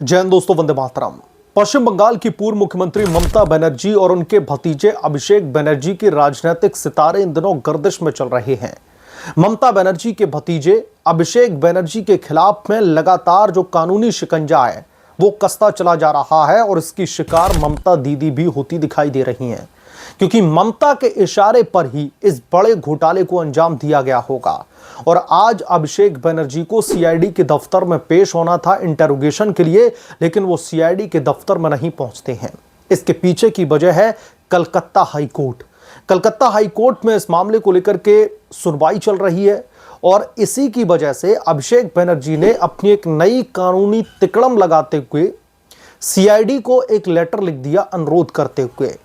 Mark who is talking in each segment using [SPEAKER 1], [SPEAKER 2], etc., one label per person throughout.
[SPEAKER 1] जय हिंद दोस्तों, वंदे मातरम। पश्चिम बंगाल की पूर्व मुख्यमंत्री ममता बनर्जी और उनके भतीजे अभिषेक बनर्जी के राजनीतिक सितारे इन दिनों गर्दिश में चल रहे हैं। ममता बनर्जी के भतीजे अभिषेक बनर्जी के खिलाफ में लगातार जो कानूनी शिकंजा है वो कसता चला जा रहा है और इसकी शिकार ममता दीदी भी होती दिखाई दे रही हैं, क्योंकि ममता के इशारे पर ही इस बड़े घोटाले को अंजाम दिया गया होगा। और आज अभिषेक बनर्जी को सीआईडी के दफ्तर में पेश होना था इंटरोगेशन के लिए, लेकिन वो सीआईडी के दफ्तर में नहीं पहुंचते हैं। इसके पीछे की वजह है Calcutta high court. Calcutta high court में इस मामले को लेकर के सुनवाई चल रही है और इसी की वजह से अभिषेक बनर्जी ने अपनी एक नई कानूनी तिकड़म लगाते हुए सीआईडी को एक लेटर लिख दिया अनुरोध करते हुए।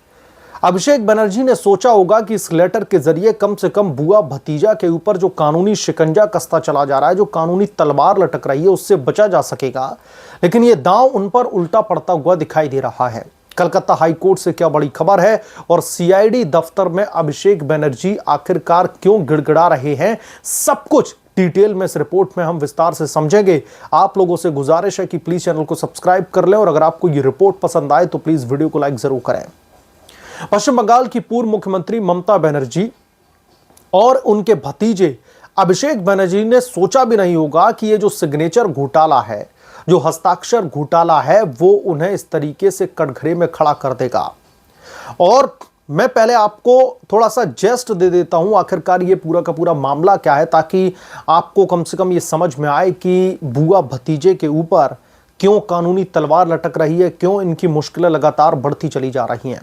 [SPEAKER 1] अभिषेक बनर्जी ने सोचा होगा कि इस लेटर के जरिए कम से कम बुआ भतीजा के ऊपर जो कानूनी शिकंजा कसता चला जा रहा है, जो कानूनी तलवार लटक रही है, उससे बचा जा सकेगा। लेकिन यह दांव उन पर उल्टा पड़ता हुआ दिखाई दे रहा है। कलकत्ता हाई कोर्ट से क्या बड़ी खबर है और सीआईडी दफ्तर में अभिषेक बनर्जी आखिरकार क्यों गिड़गिड़ा रहे हैं, सब कुछ डिटेल में इस रिपोर्ट में हम विस्तार से समझेंगे। आप लोगों से गुजारिश है कि प्लीज चैनल को सब्सक्राइब कर लें और अगर आपको ये रिपोर्ट पसंद आए तो प्लीज वीडियो को लाइक जरूर करें। पश्चिम बंगाल की पूर्व मुख्यमंत्री ममता बनर्जी और उनके भतीजे अभिषेक बनर्जी ने सोचा भी नहीं होगा कि ये जो सिग्नेचर घोटाला है, जो हस्ताक्षर घोटाला है, वो उन्हें इस तरीके से कटघरे में खड़ा कर देगा। और मैं पहले आपको थोड़ा सा जेस्ट दे देता हूं आखिरकार ये पूरा का पूरा मामला क्या है, ताकि आपको कम से कम ये समझ में आए कि बुआ भतीजे के ऊपर क्यों कानूनी तलवार लटक रही है, क्यों इनकी मुश्किलें लगातार बढ़ती चली जा रही हैं।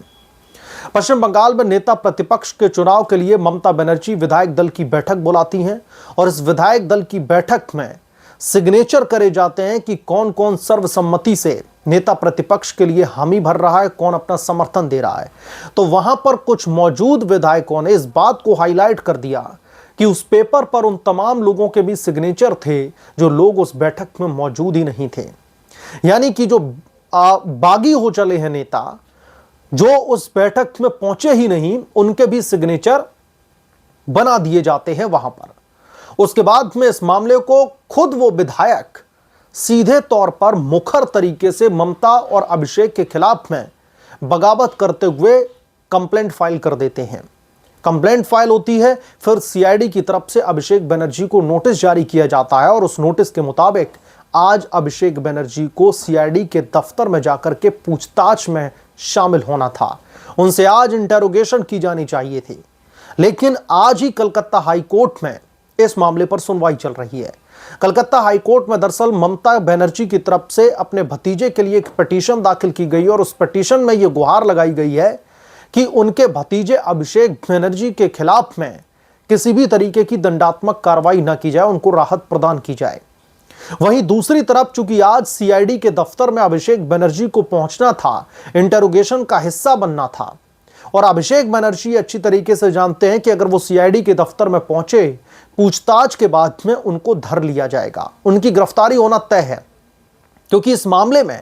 [SPEAKER 1] पश्चिम बंगाल में नेता प्रतिपक्ष के चुनाव के लिए ममता बनर्जी विधायक दल की बैठक बुलाती हैं और इस विधायक दल की बैठक में सिग्नेचर करे जाते हैं कि कौन कौन सर्वसम्मति से नेता प्रतिपक्ष के लिए हामी भर रहा है, कौन अपना समर्थन दे रहा है। तो वहां पर कुछ मौजूद विधायकों ने इस बात को हाईलाइट कर दिया कि उस पेपर पर उन तमाम लोगों के भी सिग्नेचर थे जो लोग उस बैठक में मौजूद ही नहीं थे। यानी कि जो बागी हो चले हैं नेता, जो उस बैठक में पहुंचे ही नहीं, उनके भी सिग्नेचर बना दिए जाते हैं वहां पर। उसके बाद में इस मामले को खुद वो विधायक सीधे तौर पर मुखर तरीके से ममता और अभिषेक के खिलाफ में बगावत करते हुए कंप्लेंट फाइल कर देते हैं। कंप्लेंट फाइल होती है, फिर सीआईडी की तरफ से अभिषेक बनर्जी को नोटिस जारी किया जाता है और उस नोटिस के मुताबिक आज अभिषेक बनर्जी को सीआईडी के दफ्तर में जाकर के पूछताछ में शामिल होना था। उनसे आज इंटरोगेशन की जानी चाहिए थी, लेकिन आज ही कलकत्ता हाई कोर्ट में इस मामले पर सुनवाई चल रही है। कलकत्ता हाई कोर्ट में दरअसल ममता बनर्जी की तरफ से अपने भतीजे के लिए एक पिटीशन दाखिल की गई और उस पिटीशन में यह गुहार लगाई गई है कि उनके भतीजे अभिषेक बनर्जी के खिलाफ में किसी भी तरीके की दंडात्मक कार्रवाई न की जाए, उनको राहत प्रदान की जाए। वहीं दूसरी तरफ चूंकि आज सीआईडी के दफ्तर में अभिषेक बनर्जी को पहुंचना था, इंटरोगेशन का हिस्सा बनना था, और अभिषेक बनर्जी अच्छी तरीके से जानते हैं कि अगर वो सीआईडी के दफ्तर में पहुंचे, पूछताछ के बाद में उनको धर लिया जाएगा, उनकी गिरफ्तारी होना तय है। क्योंकि इस मामले में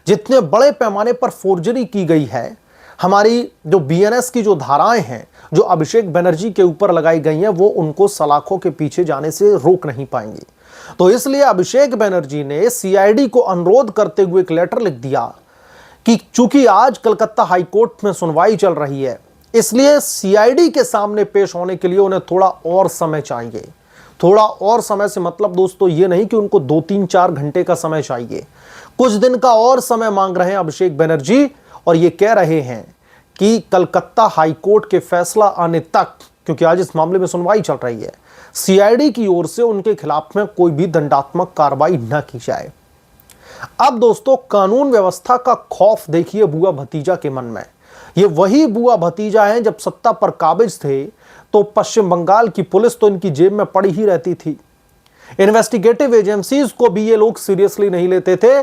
[SPEAKER 1] जितने बड़े पैमाने पर फोर्जरी की गई है, हमारी जो बीएनएस की जो धाराएं हैं जो अभिषेक बनर्जी के ऊपर लगाई गई हैं, वो उनको सलाखों के पीछे जाने से रोक नहीं पाएंगी। तो इसलिए अभिषेक बनर्जी ने सीआईडी को अनुरोध करते हुए एक लेटर लिख दिया कि चूंकि आज कलकत्ता हाई कोर्ट में सुनवाई चल रही है, इसलिए सीआईडी के सामने पेश होने के लिए उन्हें थोड़ा और समय चाहिए। थोड़ा और समय से मतलब दोस्तों ये नहीं कि उनको 2-3-4 घंटे का समय चाहिए, कुछ दिन का और समय मांग रहे हैं अभिषेक बनर्जी और ये कह रहे हैं कि कलकत्ता हाई कोर्ट के फैसला आने तक, क्योंकि आज इस मामले में सुनवाई चल रही है, सीआईडी की ओर से उनके खिलाफ में कोई भी दंडात्मक कार्रवाई न की जाए। अब दोस्तों कानून व्यवस्था का खौफ देखिए बुआ भतीजा के मन में। ये वही बुआ भतीजा हैं जब सत्ता पर काबिज थे तो पश्चिम बंगाल की पुलिस तो इनकी जेब में पड़ी ही रहती थी। इन्वेस्टिगेटिव एजेंसीज को भी ये लोग सीरियसली नहीं लेते थे,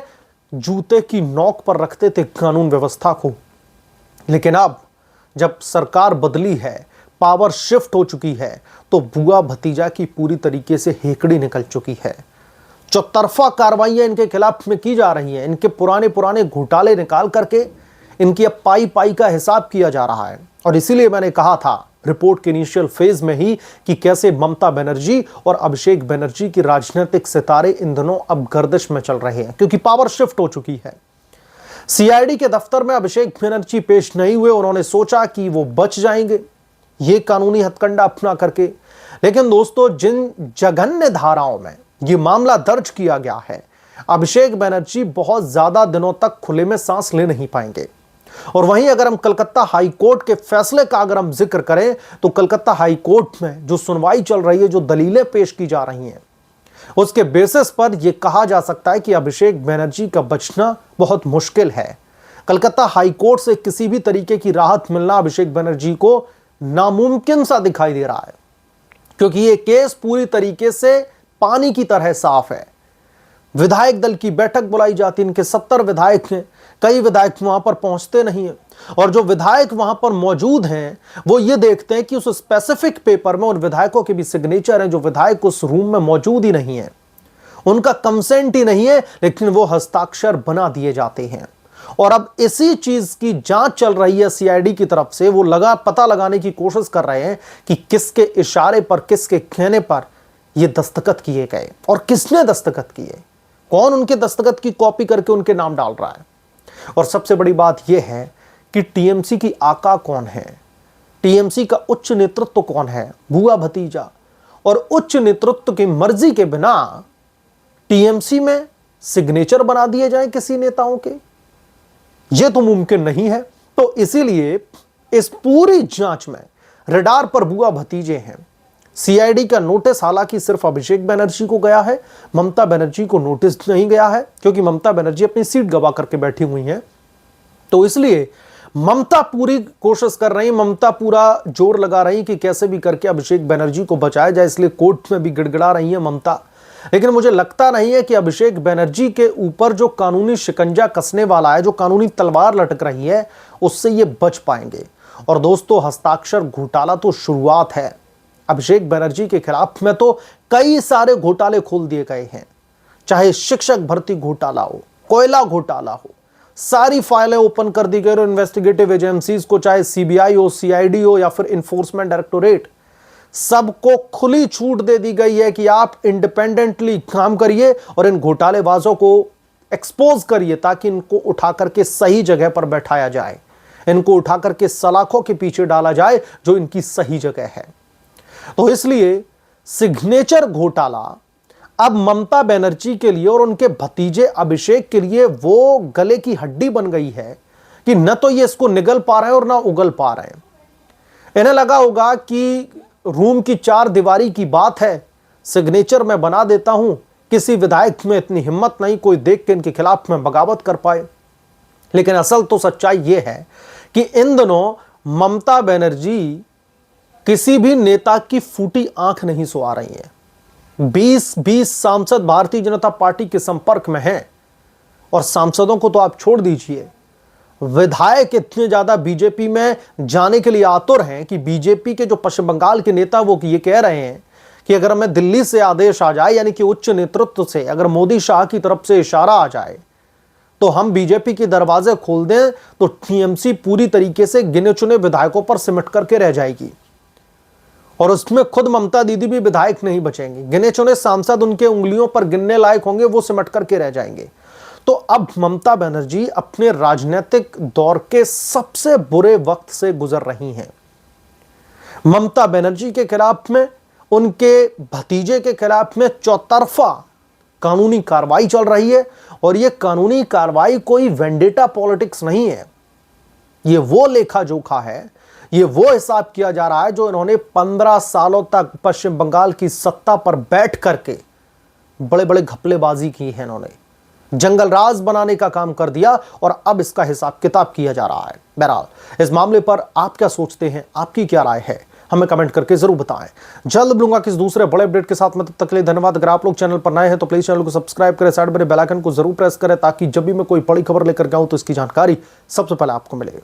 [SPEAKER 1] जूते की नोक पर रखते थे कानून व्यवस्था को। लेकिन अब जब सरकार बदली है, पावर शिफ्ट हो चुकी है, तो बुआ भतीजा की पूरी तरीके से हेकड़ी निकल चुकी है। चौतरफा कार्रवाइयां इनके खिलाफ में की जा रही हैं, इनके पुराने पुराने घोटाले निकाल करके इनकी अब पाई पाई का हिसाब किया जा रहा है। और इसीलिए मैंने कहा था रिपोर्ट के इनिशियल फेज में ही कि कैसे ममता बनर्जी और अभिषेक बनर्जी की राजनीतिक सितारे इन दिनों अब गर्दिश में चल रहे हैं, क्योंकि पावर शिफ्ट हो चुकी है। सीआईडी के दफ्तर में अभिषेक बनर्जी पेश नहीं हुए। उन्होंने सोचा कि वो बच जाएंगे ये कानूनी हथकंडा अपना करके, लेकिन दोस्तों जिन जघन्य धाराओं में ये मामला दर्ज किया गया है, अभिषेक बनर्जी बहुत ज्यादा दिनों तक खुले में सांस ले नहीं पाएंगे। और वहीं अगर हम कलकत्ता हाई कोर्ट के फैसले का अगर हम जिक्र करें तो कलकत्ता हाई कोर्ट में जो सुनवाई चल रही है, जो दलीलें पेश की जा रही हैं, उसके बेसिस पर यह कहा जा सकता है कि अभिषेक बनर्जी का बचना बहुत मुश्किल है। कलकत्ता हाई कोर्ट से किसी भी तरीके की राहत मिलना अभिषेक बनर्जी को नामुमकिन सा दिखाई दे रहा है, क्योंकि यह केस पूरी तरीके से पानी की तरह साफ है। विधायक दल की बैठक बुलाई जाती है, इनके 70 विधायक हैं, कई विधायक वहां पर पहुंचते नहीं हैं, और जो विधायक वहां पर मौजूद हैं वो ये देखते हैं कि उस स्पेसिफिक पेपर में उन विधायकों के भी सिग्नेचर हैं जो विधायक उस रूम में मौजूद ही नहीं है, उनका कंसेंट ही नहीं है, लेकिन वो हस्ताक्षर बना दिए जाते हैं। और अब इसी चीज की जांच चल रही है सीआईडी की तरफ से। वो पता लगाने की कोशिश कर रहे हैं कि किसके इशारे पर, किसके कहने पर ये दस्तखत किए गए और किसने दस्तखत किए, कौन उनके दस्तखत की कॉपी करके उनके नाम डाल रहा है। और सबसे बड़ी बात यह है कि टीएमसी की आका कौन है, टीएमसी का उच्च नेतृत्व कौन है, बुआ भतीजा। और उच्च नेतृत्व की मर्जी के बिना टीएमसी में सिग्नेचर बना दिए जाएं किसी नेताओं के, यह तो मुमकिन नहीं है। तो इसीलिए इस पूरी जांच में रडार पर बुआ भतीजे हैं। सीआईडी का नोटिस हालांकि सिर्फ अभिषेक बनर्जी को गया है, ममता बनर्जी को नोटिस नहीं गया है, क्योंकि ममता बनर्जी अपनी सीट गवा करके बैठी हुई हैं। तो इसलिए ममता पूरी कोशिश कर रही, ममता पूरा जोर लगा रही कि कैसे भी करके अभिषेक बनर्जी को बचाया जाए, इसलिए कोर्ट में भी गिड़गिड़ा रही है ममता। लेकिन मुझे लगता नहीं है कि अभिषेक बनर्जी के ऊपर जो कानूनी शिकंजा कसने वाला है, जो कानूनी तलवार लटक रही है, उससे ये बच पाएंगे। और दोस्तों, हस्ताक्षर घोटाला तो शुरुआत है। अभिषेक बनर्जी के खिलाफ में तो कई सारे घोटाले खोल दिए गए हैं, चाहे शिक्षक भर्ती घोटाला हो, कोयला घोटाला हो, सारी फाइलें ओपन कर दी गई और इन्वेस्टिगेटिव एजेंसीज को, चाहे सीबीआई हो, सीआईडी हो या फिर इन्फोर्समेंट डायरेक्टोरेट, सबको खुली छूट दे दी गई है कि आप इंडिपेंडेंटली काम करिए और इन घोटालेबाजों को एक्सपोज करिए, ताकि इनको उठा करके सही जगह पर बैठाया जाए, इनको उठा करके सलाखों के पीछे डाला जाए जो इनकी सही जगह है। तो इसलिए सिग्नेचर घोटाला अब ममता बनर्जी के लिए और उनके भतीजे अभिषेक के लिए वो गले की हड्डी बन गई है कि न तो ये इसको निगल पा रहे हैं और ना उगल पा रहे हैं। इन्हें लगा होगा कि रूम की 4 दीवारी की बात है, सिग्नेचर मैं बना देता हूं, किसी विधायक में इतनी हिम्मत नहीं कोई देख के इनके खिलाफ में बगावत कर पाए। लेकिन असल तो सच्चाई यह है कि इन दिनों ममता बनर्जी किसी भी नेता की फूटी आंख नहीं सुहा रही है। 20 सांसद भारतीय जनता पार्टी के संपर्क में हैं, और सांसदों को तो आप छोड़ दीजिए, विधायक इतने ज्यादा बीजेपी में जाने के लिए आतुर हैं कि बीजेपी के जो पश्चिम बंगाल के नेता वो ये कह रहे हैं कि अगर हमें दिल्ली से आदेश आ जाए, यानी कि उच्च नेतृत्व से अगर मोदी शाह की तरफ से इशारा आ जाए, तो हम बीजेपी के दरवाजे खोल दें तो टीएमसी पूरी तरीके से गिने चुने विधायकों पर सिमट करके रह जाएगी, और उसमें खुद ममता दीदी भी विधायक नहीं बचेंगे। गिने चुने सांसद उनके उंगलियों पर गिनने लायक होंगे, वो सिमट करके रह जाएंगे। तो अब ममता बनर्जी अपने राजनीतिक दौर के सबसे बुरे वक्त से गुजर रही हैं। ममता बनर्जी के खिलाफ में, उनके भतीजे के खिलाफ में चौतरफा कानूनी कार्रवाई चल रही है, और यह कानूनी कार्रवाई कोई वेंडेटा पॉलिटिक्स नहीं है। यह वो लेखा जोखा है, ये वो हिसाब किया जा रहा है जो इन्होंने 15 सालों तक पश्चिम बंगाल की सत्ता पर बैठ करके बड़े बड़े घपलेबाजी की है। इन्होंने जंगल राज बनाने का काम कर दिया, और अब इसका हिसाब किताब किया जा रहा है। बहरहाल इस मामले पर आप क्या सोचते हैं, आपकी क्या राय है, हमें कमेंट करके जरूर बताएं। जल्द मिलूंगा किस दूसरे बड़े अपडेट के साथ में, तब तक के लिए धन्यवाद। अगर आप लोग चैनल पर नए हैं तो प्लीज चैनल को सब्सक्राइब करें, साइड में बेल आइकन को जरूर प्रेस करें, ताकि जब भी मैं कोई बड़ी खबर लेकर के आऊं तो इसकी जानकारी सबसे पहले आपको मिले।